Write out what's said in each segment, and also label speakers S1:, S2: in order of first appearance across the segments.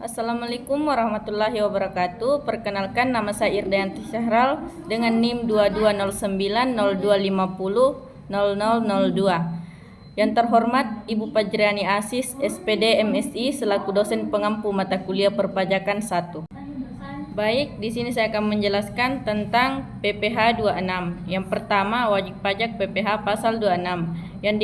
S1: Assalamualaikum warahmatullahi wabarakatuh. Perkenalkan, nama saya Irdayanti Syahral dengan NIM 220902500002. Yang terhormat Ibu Fajriani Asis, SPD MSI selaku dosen pengampu mata kuliah perpajakan 1. Baik, di sini saya akan menjelaskan tentang PPh 26. Yang pertama, wajib pajak PPh pasal 26. Yang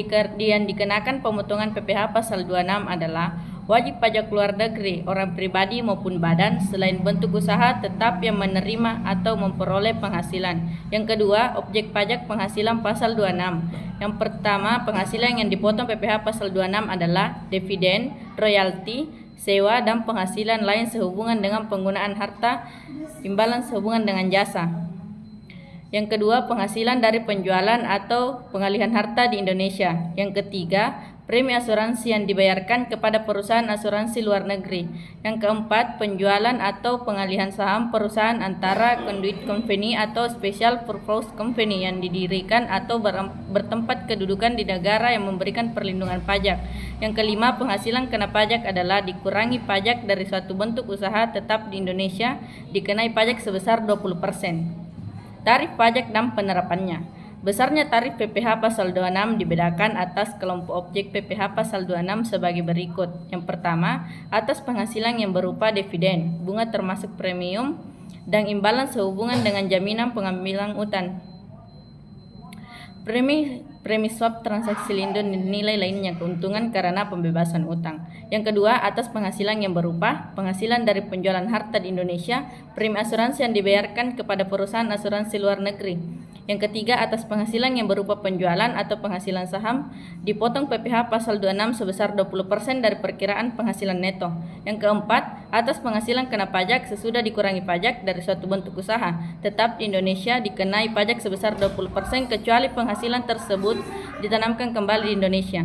S1: dikenakan pemotongan PPh pasal 26 adalah wajib pajak luar negeri, orang pribadi maupun badan selain bentuk usaha tetap yang menerima atau memperoleh penghasilan. Yang kedua, objek pajak penghasilan pasal 26. Yang pertama, penghasilan yang dipotong PPh pasal 26 adalah dividen, royalti, sewa, dan penghasilan lain sehubungan dengan penggunaan harta, imbalan sehubungan dengan jasa. Yang kedua, penghasilan dari penjualan atau pengalihan harta di Indonesia. Yang ketiga, premi asuransi yang dibayarkan kepada perusahaan asuransi luar negeri. Yang keempat, penjualan atau pengalihan saham perusahaan antara conduit company atau special purpose company yang didirikan atau bertempat kedudukan di negara yang memberikan perlindungan pajak. Yang kelima, penghasilan kena pajak adalah dikurangi pajak dari suatu bentuk usaha tetap di Indonesia, dikenai pajak sebesar 20%. Tarif pajak dan penerapannya. Besarnya tarif PPh pasal 26 dibedakan atas kelompok objek PPh pasal 26 sebagai berikut. Yang pertama, atas penghasilan yang berupa dividen, bunga termasuk premium, dan imbalan sehubungan dengan jaminan pengambilan utang. Premi swap transaksi lindung nilai lainnya, keuntungan karena pembebasan utang. Yang kedua, atas penghasilan yang berupa penghasilan dari penjualan harta di Indonesia, premi asuransi yang dibayarkan kepada perusahaan asuransi luar negeri. Yang ketiga, atas penghasilan yang berupa penjualan atau penghasilan saham, dipotong PPh pasal 26 sebesar 20% dari perkiraan penghasilan neto. Yang keempat, atas penghasilan kena pajak sesudah dikurangi pajak dari suatu bentuk usaha, tetap di Indonesia dikenai pajak sebesar 20% kecuali penghasilan tersebut ditanamkan kembali di Indonesia.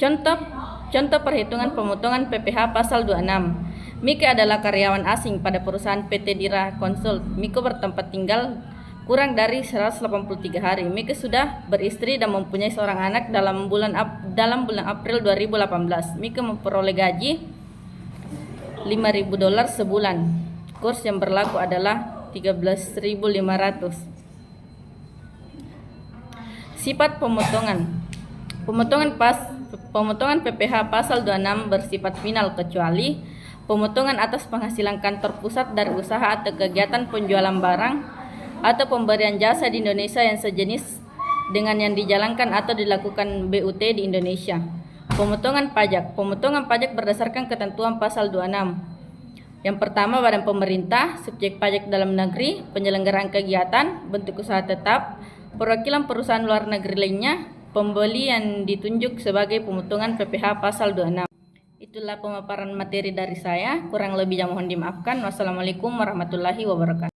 S1: Contoh perhitungan pemotongan PPh pasal 26. Mike adalah karyawan asing pada perusahaan PT Dira Consult. Mike bertempat tinggal kurang dari 183 hari. Mike sudah beristri dan mempunyai seorang anak dalam bulan April 2018. Mike memperoleh gaji $5.000 sebulan. Kurs yang berlaku adalah 13.500. Sifat pemotongan. Pemotongan PPh pasal 26 bersifat final kecuali pemotongan atas penghasilan kantor pusat dari usaha atau kegiatan penjualan barang atau pemberian jasa di Indonesia yang sejenis dengan yang dijalankan atau dilakukan BUT di Indonesia. Pemotongan pajak berdasarkan ketentuan pasal 26. Yang pertama, badan pemerintah, subjek pajak dalam negeri, penyelenggaraan kegiatan, bentuk usaha tetap, perwakilan perusahaan luar negeri lainnya, pembeli yang ditunjuk sebagai pemotongan PPh pasal 26. Itulah pemaparan materi dari saya, kurang lebihnya mohon dimaafkan. Wassalamualaikum warahmatullahi wabarakatuh.